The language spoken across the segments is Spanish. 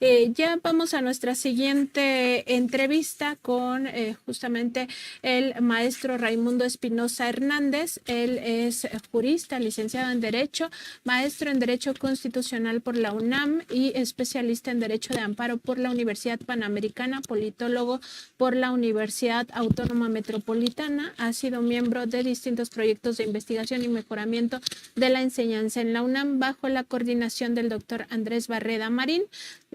Ya vamos a nuestra siguiente entrevista con justamente el maestro Raimundo Espinosa Hernández. Él es jurista, licenciado en Derecho, maestro en Derecho Constitucional por la UNAM y especialista en Derecho de Amparo por la Universidad Panamericana, politólogo por la Universidad Autónoma Metropolitana. Ha sido miembro de distintos proyectos de investigación y mejoramiento de la enseñanza en la UNAM bajo la coordinación del doctor Andrés Barreda Marín.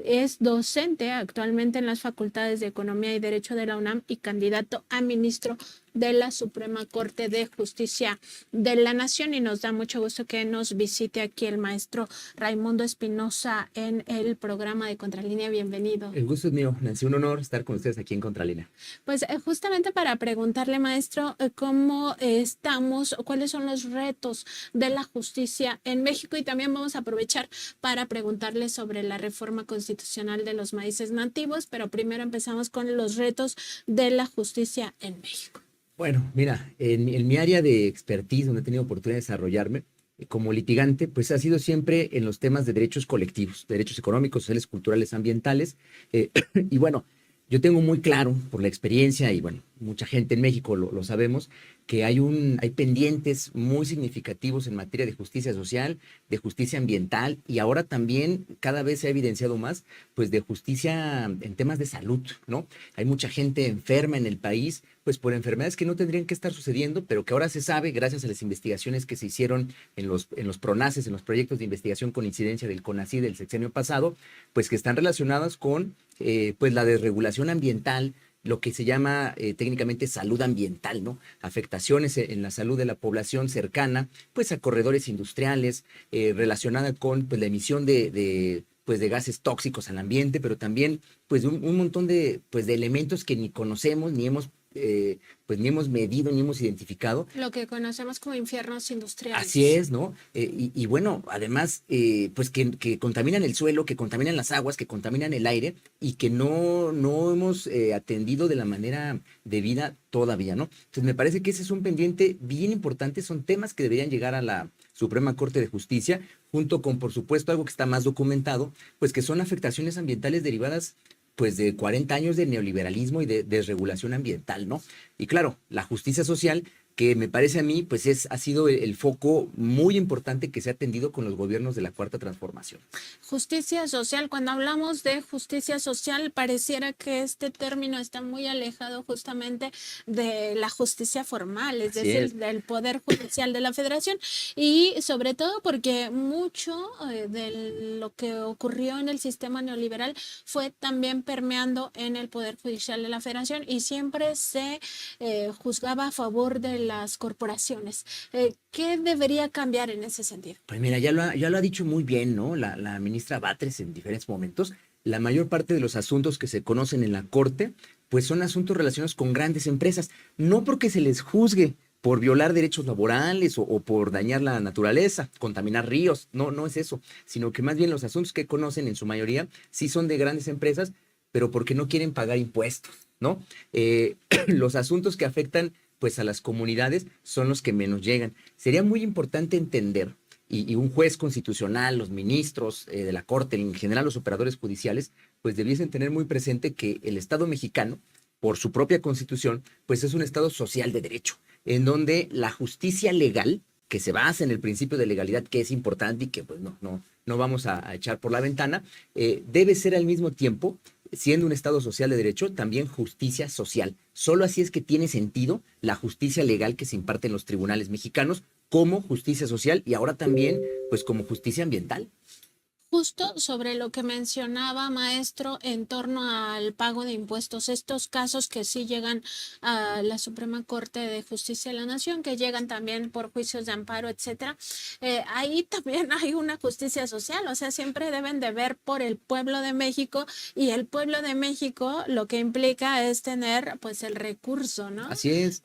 Es docente actualmente en las facultades de Economía y Derecho de la UNAM y candidato a ministro de la Suprema Corte de Justicia de la Nación, y nos da mucho gusto que nos visite aquí el maestro Raimundo Espinosa en el programa de Contralínea. Bienvenido. El gusto es mío, Nancy, un honor estar con ustedes aquí en Contralínea. Pues justamente para preguntarle, maestro, cómo estamos, cuáles son los retos de la justicia en México, y también vamos a aprovechar para preguntarle sobre la reforma constitucional de los maíces nativos, pero primero empezamos con los retos de la justicia en México. Bueno, mira, en mi área de expertise, donde he tenido oportunidad de desarrollarme como litigante, pues ha sido siempre en los temas de derechos colectivos, derechos económicos, sociales, culturales, ambientales. Y bueno, yo tengo muy claro por la experiencia, y bueno, mucha gente en México lo sabemos, que hay pendientes muy significativos en materia de justicia social, de justicia ambiental, y ahora también cada vez se ha evidenciado más, pues de justicia en temas de salud, ¿no? Hay mucha gente enferma en el país, pues por enfermedades que no tendrían que estar sucediendo, pero que ahora se sabe, gracias a las investigaciones que se hicieron en los PRONACES, en los proyectos de investigación con incidencia del CONACYT del sexenio pasado, pues que están relacionadas con pues la desregulación ambiental, lo que se llama técnicamente salud ambiental, ¿no? Afectaciones en la salud de la población cercana, pues a corredores industriales, relacionada con pues, la emisión pues, de gases tóxicos al ambiente, pero también pues un montón pues, de elementos que ni conocemos, pues ni hemos medido, ni hemos identificado. Lo que conocemos como infiernos industriales. Así es, ¿no? Y bueno, además, pues que contaminan el suelo, que contaminan las aguas, que contaminan el aire, y que no hemos atendido de la manera debida todavía, ¿no? Entonces me parece que ese es un pendiente bien importante, son temas que deberían llegar a la Suprema Corte de Justicia, junto con, por supuesto, algo que está más documentado, pues que son afectaciones ambientales derivadas pues de 40 años de neoliberalismo y de desregulación ambiental, ¿no? Y claro, la justicia social, que me parece a mí, pues ha sido el foco muy importante que se ha atendido con los gobiernos de la Cuarta Transformación. Justicia social, cuando hablamos de justicia social, pareciera que este término está muy alejado justamente de la justicia formal, es decir, del Poder Judicial de la Federación, y sobre todo porque mucho de lo que ocurrió en el sistema neoliberal fue también permeando en el Poder Judicial de la Federación, y siempre se juzgaba a favor de las corporaciones. ¿Qué debería cambiar en ese sentido? Pues mira, ya lo ha dicho muy bien, ¿no? La ministra Batres en diferentes momentos. La mayor parte de los asuntos que se conocen en la Corte, pues son asuntos relacionados con grandes empresas. No porque se les juzgue por violar derechos laborales o por dañar la naturaleza, contaminar ríos, no es eso, sino que más bien los asuntos que conocen en su mayoría sí son de grandes empresas, pero porque no quieren pagar impuestos, ¿no? Los asuntos que afectan pues a las comunidades son los que menos llegan. Sería muy importante entender, y un juez constitucional, los ministros de la Corte, en general los operadores judiciales, pues debiesen tener muy presente que el Estado mexicano, por su propia constitución, pues es un Estado social de derecho, en donde la justicia legal, que se basa en el principio de legalidad, que es importante y que pues no vamos a echar por la ventana, debe ser al mismo tiempo, siendo un Estado social de derecho, también justicia social. Solo así es que tiene sentido la justicia legal que se imparte en los tribunales mexicanos como justicia social y ahora también pues como justicia ambiental. Justo sobre lo que mencionaba, maestro, en torno al pago de impuestos, estos casos que sí llegan a la Suprema Corte de Justicia de la Nación, que llegan también por juicios de amparo, etcétera, ahí también hay una justicia social, o sea, siempre deben de ver por el pueblo de México, y el pueblo de México lo que implica es tener pues el recurso, ¿no? Así es.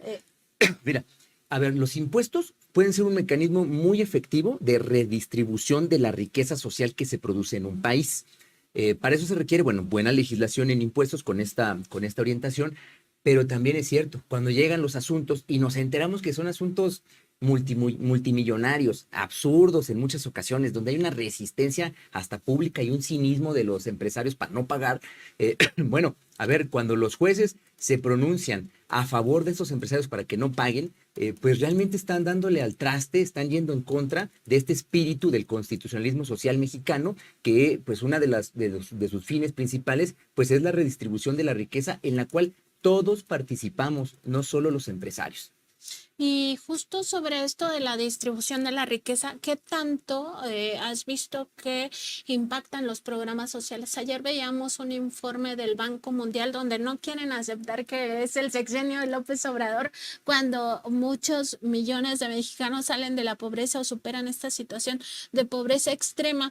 Mira, a ver, los impuestos pueden ser un mecanismo muy efectivo de redistribución de la riqueza social que se produce en un país. Para eso se requiere, bueno, buena legislación en impuestos con esta orientación, pero también es cierto, cuando llegan los asuntos y nos enteramos que son asuntos multimillonarios, absurdos en muchas ocasiones, donde hay una resistencia hasta pública y un cinismo de los empresarios para no pagar. Bueno, a ver, cuando los jueces se pronuncian a favor de estos empresarios para que no paguen, pues realmente están dándole al traste, están yendo en contra de este espíritu del constitucionalismo social mexicano, que pues una de sus fines principales pues es la redistribución de la riqueza en la cual todos participamos, no solo los empresarios. Y justo sobre esto de la distribución de la riqueza, ¿qué tanto has visto que impactan los programas sociales? Ayer veíamos un informe del Banco Mundial donde no quieren aceptar que es el sexenio de López Obrador cuando muchos millones de mexicanos salen de la pobreza o superan esta situación de pobreza extrema.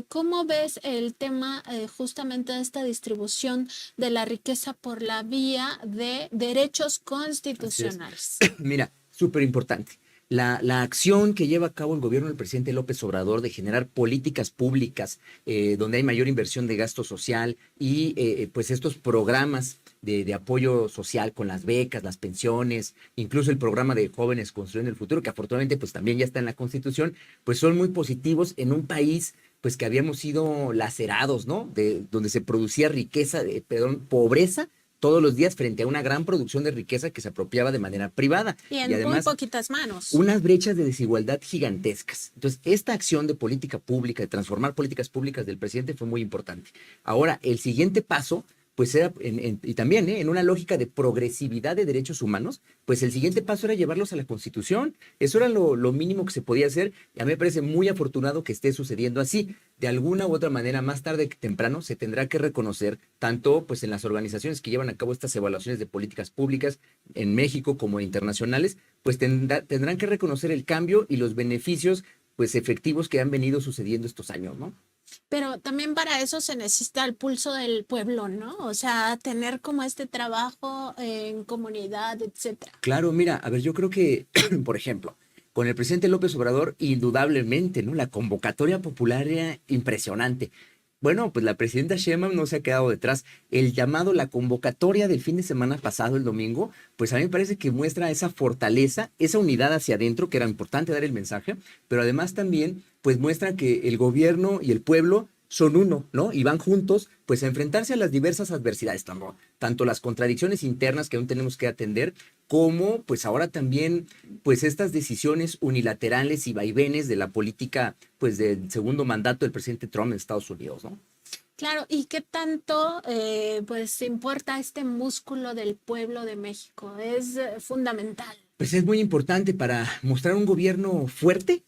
¿Cómo ves el tema justamente de esta distribución de la riqueza por la vía de derechos constitucionales? Mira, súper importante. La acción que lleva a cabo el gobierno del presidente López Obrador de generar políticas públicas donde hay mayor inversión de gasto social y pues estos programas de apoyo social con las becas, las pensiones, incluso el programa de jóvenes construyendo el futuro, que afortunadamente pues también ya está en la Constitución, pues son muy positivos en un país pues que habíamos sido lacerados, ¿no? Donde se producía riqueza, pobreza todos los días frente a una gran producción de riqueza que se apropiaba de manera privada. Y en además, muy poquitas manos. Unas brechas de desigualdad gigantescas. Entonces, esta acción de política pública, de transformar políticas públicas del presidente fue muy importante. Ahora, el siguiente paso, pues era, y también en una lógica de progresividad de derechos humanos, pues el siguiente paso era llevarlos a la Constitución. Eso era lo mínimo que se podía hacer y a mí me parece muy afortunado que esté sucediendo así. De alguna u otra manera, más tarde que temprano, se tendrá que reconocer, tanto pues en las organizaciones que llevan a cabo estas evaluaciones de políticas públicas en México como internacionales, pues tendrán que reconocer el cambio y los beneficios pues efectivos que han venido sucediendo estos años, ¿no? Pero también para eso se necesita el pulso del pueblo, ¿no? O sea, tener como este trabajo en comunidad, etcétera. Claro, mira, a ver, yo creo que, por ejemplo, con el presidente López Obrador, indudablemente, ¿no? La convocatoria popular era impresionante. Bueno, pues la presidenta Sheinbaum no se ha quedado detrás. El llamado, la convocatoria del fin de semana pasado, el domingo, pues a mí me parece que muestra esa fortaleza, esa unidad hacia adentro, que era importante dar el mensaje, pero además también, pues muestra que el gobierno y el pueblo son uno, ¿no? Y van juntos, pues a enfrentarse a las diversas adversidades, tanto las contradicciones internas que aún tenemos que atender, como pues ahora también pues estas decisiones unilaterales y vaivenes de la política pues del segundo mandato del presidente Trump en Estados Unidos, ¿no? Claro, ¿y qué tanto pues importa este músculo del pueblo de México? Es fundamental. Pues es muy importante para mostrar un gobierno fuerte,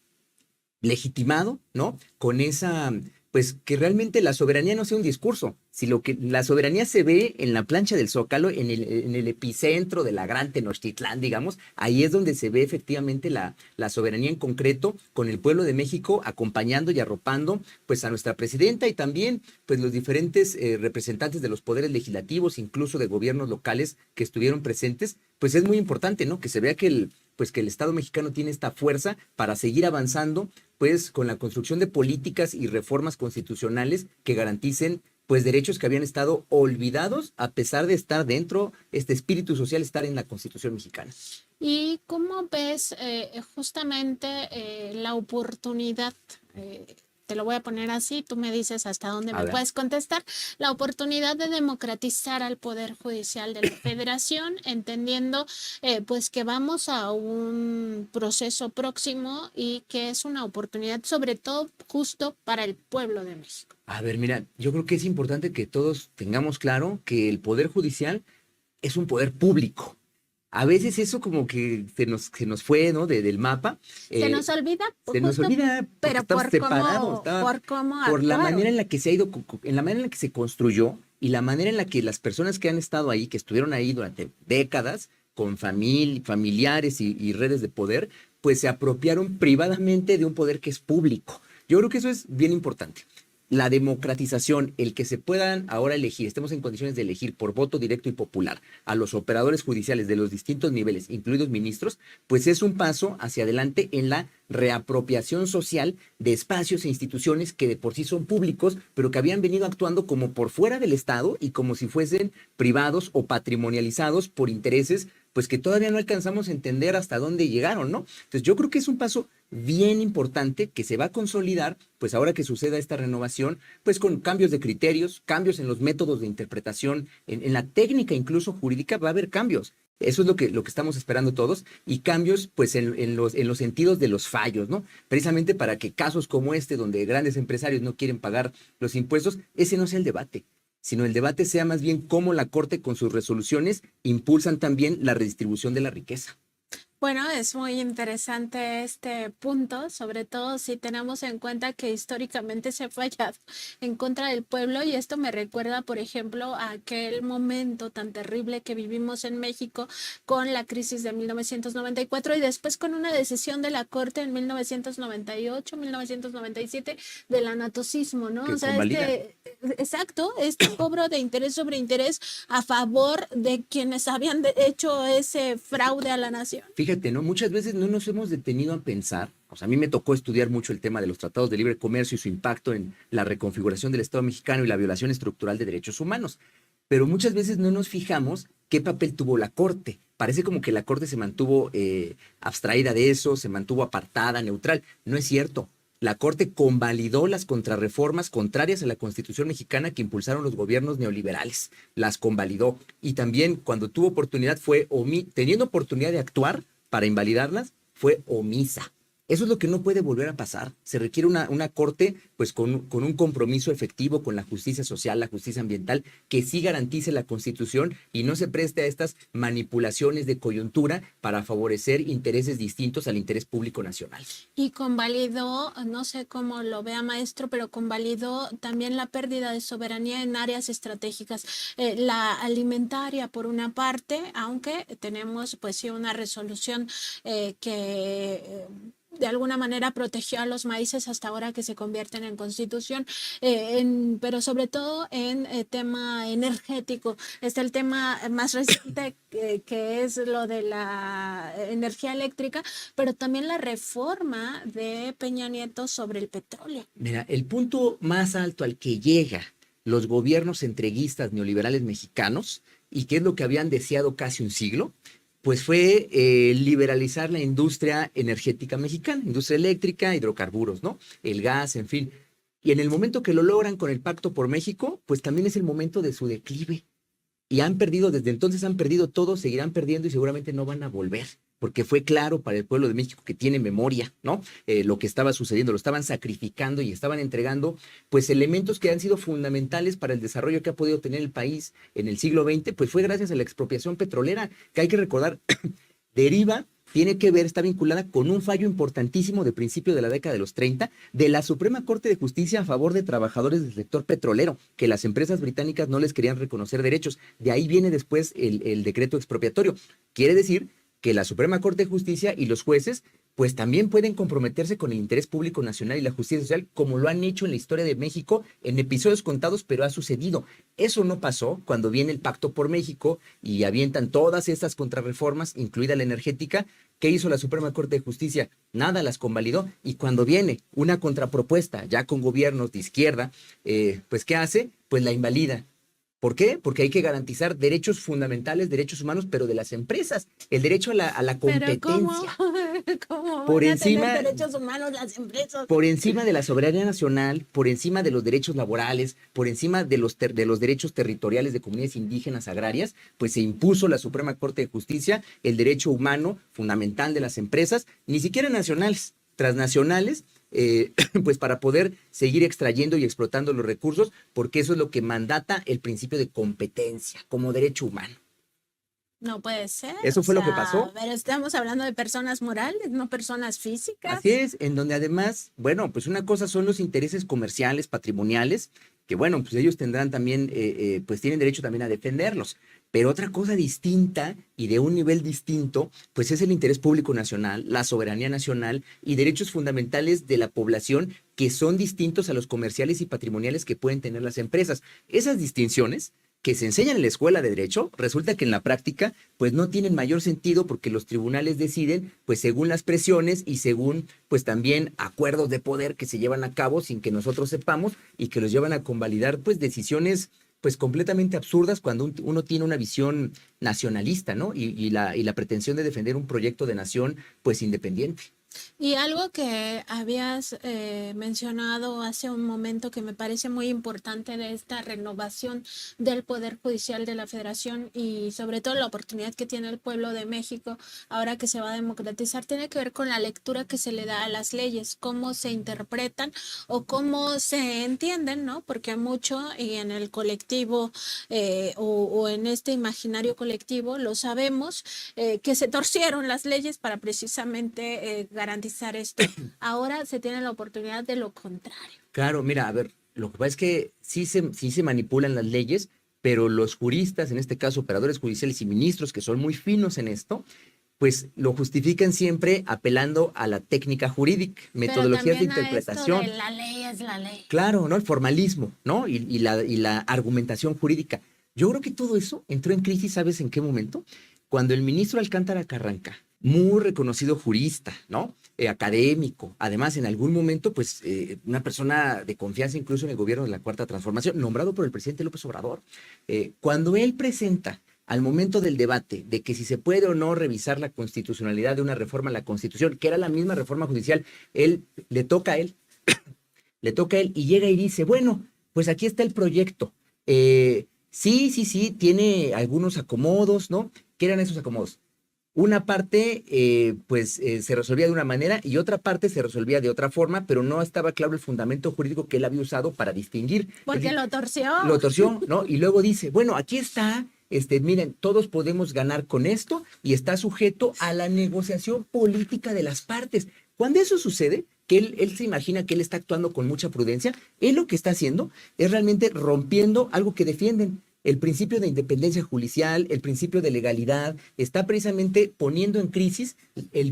legitimado, ¿no? Con esa, pues que realmente la soberanía no sea un discurso, sino que la soberanía se ve en la plancha del Zócalo, en el epicentro de la gran Tenochtitlán, digamos, ahí es donde se ve efectivamente la soberanía en concreto, con el pueblo de México acompañando y arropando pues a nuestra presidenta y también pues los diferentes representantes de los poderes legislativos, incluso de gobiernos locales que estuvieron presentes, pues es muy importante, ¿no? Que se vea que el Estado mexicano tiene esta fuerza para seguir avanzando, pues con la construcción de políticas y reformas constitucionales que garanticen pues derechos que habían estado olvidados a pesar de estar dentro, este espíritu social estar en la Constitución mexicana. ¿Y cómo ves justamente la oportunidad? Te lo voy a poner así, tú me dices hasta dónde me puedes contestar, la oportunidad de democratizar al Poder Judicial de la Federación, entendiendo pues que vamos a un proceso próximo y que es una oportunidad sobre todo justo para el pueblo de México. A ver, mira, yo creo que es importante que todos tengamos claro que el Poder Judicial es un poder público. A veces eso como que se nos fue, ¿no? del mapa. Se nos olvida. Se nos olvida, pero por la manera en la que se ha ido, en la manera en la que se construyó y la manera en la que las personas que han estado ahí, que estuvieron ahí durante décadas, con familiares y redes de poder, pues se apropiaron privadamente de un poder que es público. Yo creo que eso es bien importante. La democratización, el que se puedan ahora elegir, estemos en condiciones de elegir por voto directo y popular a los operadores judiciales de los distintos niveles, incluidos ministros, pues es un paso hacia adelante en la reapropiación social de espacios e instituciones que de por sí son públicos, pero que habían venido actuando como por fuera del Estado y como si fuesen privados o patrimonializados por intereses pues que todavía no alcanzamos a entender hasta dónde llegaron, ¿no? Entonces yo creo que es un paso bien importante que se va a consolidar, pues ahora que suceda esta renovación, pues con cambios de criterios, cambios en los métodos de interpretación, en la técnica incluso jurídica va a haber cambios. Eso es lo que estamos esperando todos y cambios pues en los sentidos de los fallos, ¿no? Precisamente para que casos como este, donde grandes empresarios no quieren pagar los impuestos, ese no sea el debate, sino el debate sea más bien cómo la Corte con sus resoluciones impulsan también la redistribución de la riqueza. Bueno, es muy interesante este punto, sobre todo si tenemos en cuenta que históricamente se ha fallado en contra del pueblo y esto me recuerda, por ejemplo, a aquel momento tan terrible que vivimos en México con la crisis de 1994 y después con una decisión de la Corte en 1998, 1997 del anatocismo, ¿no? Que O sea, convalida. exacto, este cobro de interés sobre interés a favor de quienes habían hecho ese fraude a la nación. Fíjate, ¿no? Muchas veces no nos hemos detenido a pensar, o sea, a mí me tocó estudiar mucho el tema de los tratados de libre comercio y su impacto en la reconfiguración del Estado mexicano y la violación estructural de derechos humanos, pero muchas veces no nos fijamos qué papel tuvo la Corte. Parece como que la Corte se mantuvo abstraída de eso, se mantuvo apartada, neutral. No es cierto. La Corte convalidó las contrarreformas contrarias a la Constitución mexicana que impulsaron los gobiernos neoliberales. Las convalidó. Y también cuando tuvo oportunidad teniendo oportunidad de actuar para invalidarlas, fue omisa. Eso es lo que no puede volver a pasar. Se requiere una Corte pues con un compromiso efectivo con la justicia social, la justicia ambiental, que sí garantice la Constitución y no se preste a estas manipulaciones de coyuntura para favorecer intereses distintos al interés público nacional. Y convalidó, no sé cómo lo vea maestro, pero convalidó también la pérdida de soberanía en áreas estratégicas. La alimentaria por una parte, aunque tenemos pues sí una resolución que de alguna manera protegió a los maíces hasta ahora que se convierten en constitución, pero sobre todo en tema energético. Está el tema más reciente que es lo de la energía eléctrica, pero también la reforma de Peña Nieto sobre el petróleo. Mira, el punto más alto al que llega los gobiernos entreguistas neoliberales mexicanos, y que es lo que habían deseado casi un siglo, pues fue liberalizar la industria energética mexicana, industria eléctrica, hidrocarburos, ¿no? El gas, en fin. Y en el momento que lo logran con el Pacto por México, pues también es el momento de su declive. Y han perdido, desde entonces han perdido todo, seguirán perdiendo y seguramente no van a volver, porque fue claro para el pueblo de México que tiene memoria, ¿no? Lo que estaba sucediendo, lo estaban sacrificando y estaban entregando, pues, elementos que han sido fundamentales para el desarrollo que ha podido tener el país en el siglo XX, pues fue gracias a la expropiación petrolera, que hay que recordar, tiene que ver, está vinculada con un fallo importantísimo de principio de la década de los 30 de la Suprema Corte de Justicia a favor de trabajadores del sector petrolero, que las empresas británicas no les querían reconocer derechos. De ahí viene después el decreto expropiatorio. Quiere decir que la Suprema Corte de Justicia y los jueces pues también pueden comprometerse con el interés público nacional y la justicia social, como lo han hecho en la historia de México en episodios contados, pero ha sucedido. Eso no pasó cuando viene el Pacto por México y avientan todas estas contrarreformas, incluida la energética. ¿Qué hizo la Suprema Corte de Justicia? Nada, las convalidó. Y cuando viene una contrapropuesta, ya con gobiernos de izquierda, pues ¿qué hace? Pues la invalida. ¿Por qué? Porque hay que garantizar derechos fundamentales, derechos humanos, pero de las empresas, el derecho a la competencia. ¿Pero cómo Por van encima, a tener derechos humanos las empresas? Por encima de la soberanía nacional, por encima de los derechos laborales, por encima de los derechos territoriales de comunidades indígenas agrarias, pues se impuso la Suprema Corte de Justicia el derecho humano fundamental de las empresas, ni siquiera nacionales, transnacionales, pues para poder seguir extrayendo y explotando los recursos, porque eso es lo que mandata el principio de competencia como derecho humano. No puede ser. Eso fue lo que pasó. Pero estamos hablando de personas morales, no personas físicas. Así es, en donde además, bueno, pues una cosa son los intereses comerciales, patrimoniales, que bueno, pues ellos tendrán también, pues tienen derecho también a defenderlos. Pero otra cosa distinta y de un nivel distinto, pues es el interés público nacional, la soberanía nacional y derechos fundamentales de la población que son distintos a los comerciales y patrimoniales que pueden tener las empresas. Esas distinciones que se enseñan en la escuela de derecho, resulta que en la práctica pues no tienen mayor sentido porque los tribunales deciden pues según las presiones y según pues también acuerdos de poder que se llevan a cabo sin que nosotros sepamos y que los llevan a convalidar pues decisiones pues completamente absurdas cuando uno tiene una visión nacionalista, ¿no? Y la pretensión de defender un proyecto de nación, pues independiente. Y algo que habías mencionado hace un momento que me parece muy importante de esta renovación del Poder Judicial de la Federación y sobre todo la oportunidad que tiene el pueblo de México ahora que se va a democratizar, tiene que ver con la lectura que se le da a las leyes, cómo se interpretan o cómo se entienden, ¿no? Porque mucho y en el colectivo o en este imaginario colectivo lo sabemos, que se torcieron las leyes para precisamente garantizar esto. Ahora se tiene la oportunidad de lo contrario. Claro, mira, a ver, lo que pasa es que sí se manipulan las leyes, pero los juristas, en este caso operadores judiciales y ministros que son muy finos en esto, pues lo justifican siempre apelando a la técnica jurídica, Pero metodologías de también a esto interpretación. de la ley es la ley. Claro, ¿no? El formalismo, ¿no? Y la argumentación jurídica. Yo creo que todo eso entró en crisis, ¿sabes en qué momento? Cuando el ministro Alcántara Carranca, muy reconocido jurista, ¿no? Académico, además en algún momento, pues una persona de confianza incluso en el gobierno de la Cuarta Transformación, nombrado por el presidente López Obrador, cuando él presenta al momento del debate de que si se puede o no revisar la constitucionalidad de una reforma a la Constitución, que era la misma reforma judicial, le toca a él y llega y dice, bueno, pues aquí está el proyecto. Sí, tiene algunos acomodos, ¿no? ¿Qué eran esos acomodos? Una parte, se resolvía de una manera y otra parte se resolvía de otra forma, pero no estaba claro el fundamento jurídico que él había usado para distinguir. Porque lo torció. Lo torció, ¿no? Y luego dice, bueno, aquí está, miren, todos podemos ganar con esto y está sujeto a la negociación política de las partes. Cuando eso sucede, que él se imagina que él está actuando con mucha prudencia, él lo que está haciendo es realmente rompiendo algo que defienden. El principio de independencia judicial, el principio de legalidad, está precisamente poniendo en crisis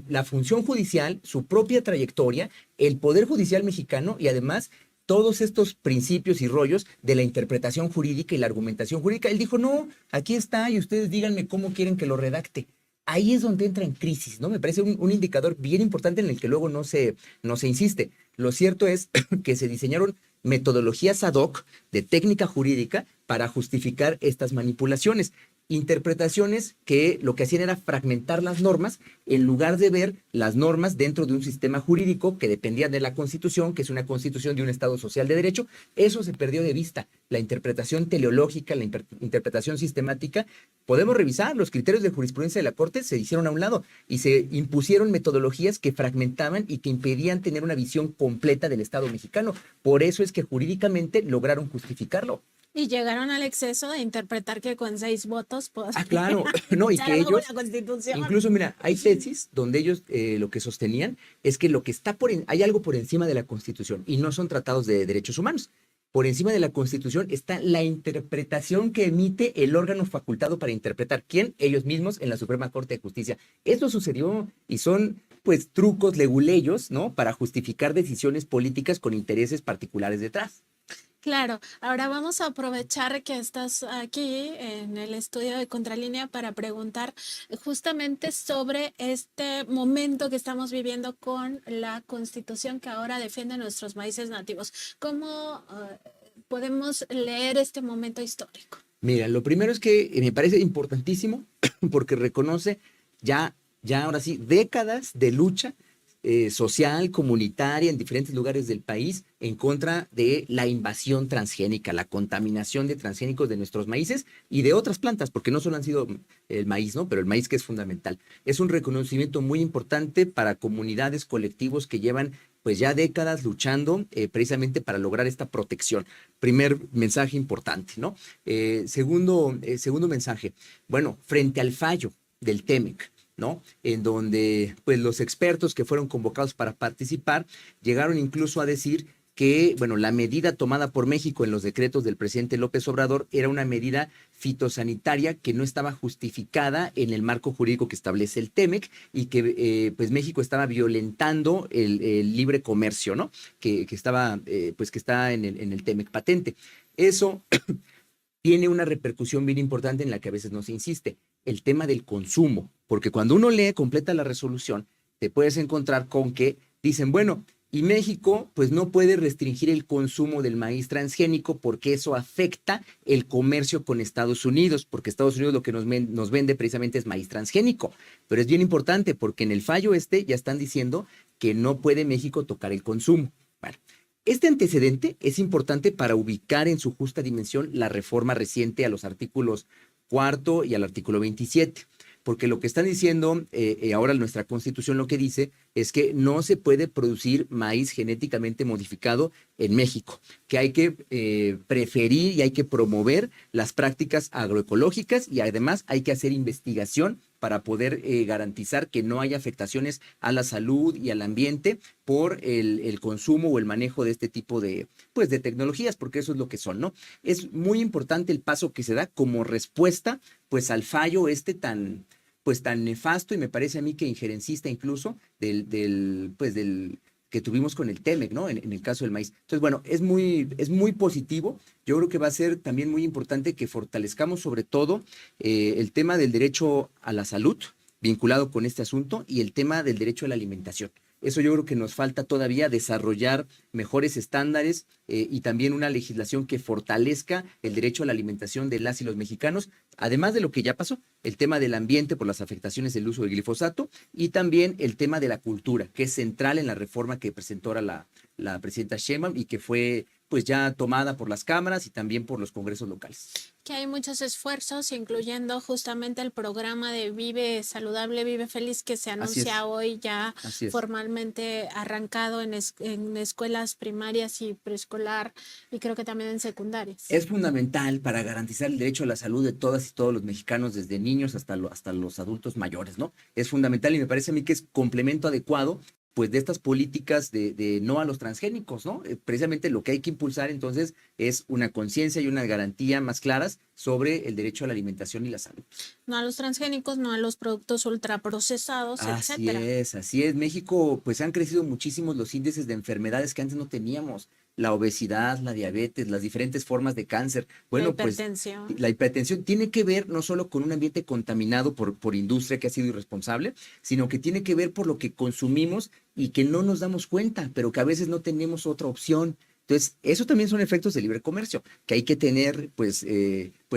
la función judicial, su propia trayectoria, el Poder Judicial mexicano y además todos estos principios y rollos de la interpretación jurídica y la argumentación jurídica. Él dijo, no, aquí está y ustedes díganme cómo quieren que lo redacte. Ahí es donde entra en crisis, ¿no? Me parece un indicador bien importante en el que luego no se insiste. Lo cierto es que se diseñaron metodologías ad hoc de técnica jurídica para justificar estas manipulaciones. Interpretaciones que lo que hacían era fragmentar las normas en lugar de ver las normas dentro de un sistema jurídico que dependía de la Constitución, que es una constitución de un Estado social de derecho. Eso se perdió de vista. La interpretación teleológica, la interpretación sistemática, podemos revisar, los criterios de jurisprudencia de la Corte se hicieron a un lado y se impusieron metodologías que fragmentaban y que impedían tener una visión completa del Estado mexicano. Por eso es que jurídicamente lograron justificarlo. Y llegaron al exceso de interpretar que con 6 votos pues, claro, no, y que ellos, la Constitución. incluso mira, hay tesis donde ellos lo que sostenían es que lo que está hay algo por encima de la Constitución y no son tratados de derechos humanos. Por encima de la Constitución está la interpretación que emite el órgano facultado para interpretar. ¿Quién? Ellos mismos en la Suprema Corte de Justicia. Esto sucedió y son pues trucos leguleyos, ¿no? Para justificar decisiones políticas con intereses particulares detrás. Claro, ahora vamos a aprovechar que estás aquí en el estudio de Contralínea para preguntar justamente sobre este momento que estamos viviendo con la Constitución que ahora defiende nuestros maíces nativos. ¿Cómo podemos leer este momento histórico? Mira, lo primero es que me parece importantísimo porque reconoce ya ahora sí décadas de lucha social, comunitaria en diferentes lugares del país en contra de la invasión transgénica, la contaminación de transgénicos de nuestros maíces y de otras plantas, porque no solo han sido el maíz, ¿no? Pero el maíz que es fundamental. Es un reconocimiento muy importante para comunidades, colectivos que llevan pues ya décadas luchando precisamente para lograr esta protección. Primer mensaje importante, ¿no? Segundo mensaje, bueno, frente al fallo del TEMEC, ¿no? En donde pues los expertos que fueron convocados para participar llegaron incluso a decir que, bueno, la medida tomada por México en los decretos del presidente López Obrador era una medida fitosanitaria que no estaba justificada en el marco jurídico que establece el TEMEC y que pues México estaba violentando el libre comercio, ¿no? Que está en el TEMEC patente. Eso tiene una repercusión bien importante en la que a veces no se insiste, el tema del consumo, porque cuando uno lee completa la resolución, te puedes encontrar con que dicen, bueno, Y México, pues no puede restringir el consumo del maíz transgénico porque eso afecta el comercio con Estados Unidos, porque Estados Unidos lo que nos vende precisamente es maíz transgénico. Pero es bien importante porque en el fallo ya están diciendo que no puede México tocar el consumo. Bueno, este antecedente es importante para ubicar en su justa dimensión la reforma reciente a los artículos 4 y al artículo 27. Porque lo que están diciendo ahora nuestra Constitución lo que dice es que no se puede producir maíz genéticamente modificado en México, que hay que preferir y hay que promover las prácticas agroecológicas y además hay que hacer investigación para poder garantizar que no haya afectaciones a la salud y al ambiente por el consumo o el manejo de este tipo pues, de tecnologías, porque eso es lo que son, ¿no? Es muy importante el paso que se da como respuesta pues al fallo pues tan nefasto y me parece a mí que injerencista incluso del que tuvimos con el TEMEC, ¿no? En el caso del maíz. Entonces, bueno, es muy positivo. Yo creo que va a ser también muy importante que fortalezcamos sobre todo el tema del derecho a la salud vinculado con este asunto y el tema del derecho a la alimentación. Eso yo creo que nos falta todavía desarrollar mejores estándares y también una legislación que fortalezca el derecho a la alimentación de las y los mexicanos, además de lo que ya pasó, el tema del ambiente por las afectaciones del uso del glifosato y también el tema de la cultura, que es central en la reforma que presentó ahora la presidenta Sheinbaum y que fue pues ya tomada por las cámaras y también por los congresos locales. Que hay muchos esfuerzos, incluyendo justamente el programa de Vive Saludable, Vive Feliz, que se anuncia hoy ya formalmente arrancado en escuelas primarias y preescolar y creo que también en secundarias. Es fundamental para garantizar el derecho a la salud de todas y todos los mexicanos, desde niños hasta los adultos mayores, ¿no? Es fundamental y me parece a mí que es complemento adecuado pues de estas políticas de no a los transgénicos, ¿no? Precisamente lo que hay que impulsar entonces es una conciencia y una garantía más claras sobre el derecho a la alimentación y la salud. No a los transgénicos, no a los productos ultraprocesados, etcétera. Así es. México, pues han crecido muchísimos los índices de enfermedades que antes no teníamos. La obesidad, la diabetes, las diferentes formas de cáncer. Bueno, la hipertensión. Pues la hipertensión tiene que ver no solo con un ambiente contaminado por industria que ha sido irresponsable, sino que tiene que ver por lo que consumimos y que no nos damos cuenta, pero que a veces no tenemos otra opción. Entonces, eso también son efectos del libre comercio, que hay que tener pues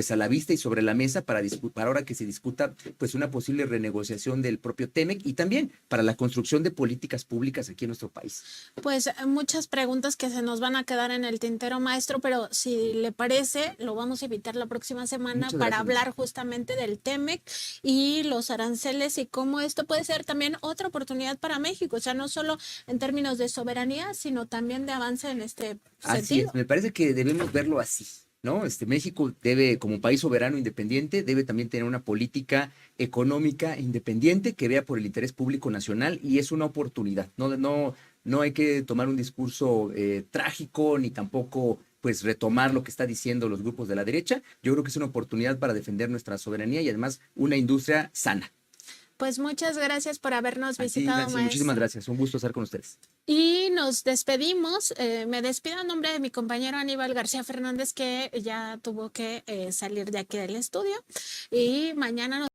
a la vista y sobre la mesa para ahora que se discuta pues una posible renegociación del propio TEMEC y también para la construcción de políticas públicas aquí en nuestro país. Pues muchas preguntas que se nos van a quedar en el tintero, maestro, pero si le parece, lo vamos a invitar la próxima semana para hablar justamente del TEMEC y los aranceles y cómo esto puede ser también otra oportunidad para México, o sea, no solo en términos de soberanía, sino también de avance en este Así sentido. es, me parece que debemos verlo así, ¿no? México debe, como país soberano independiente, debe también tener una política económica independiente que vea por el interés público nacional y es una oportunidad. No hay que tomar un discurso trágico ni tampoco pues retomar lo que está diciendo los grupos de la derecha. Yo creo que es una oportunidad para defender nuestra soberanía y además una industria sana. Pues muchas gracias por habernos visitado, maestro. Muchísimas gracias, un gusto estar con ustedes. Y nos despedimos, me despido en nombre de mi compañero Aníbal García Fernández, que ya tuvo que salir de aquí del estudio y mañana nos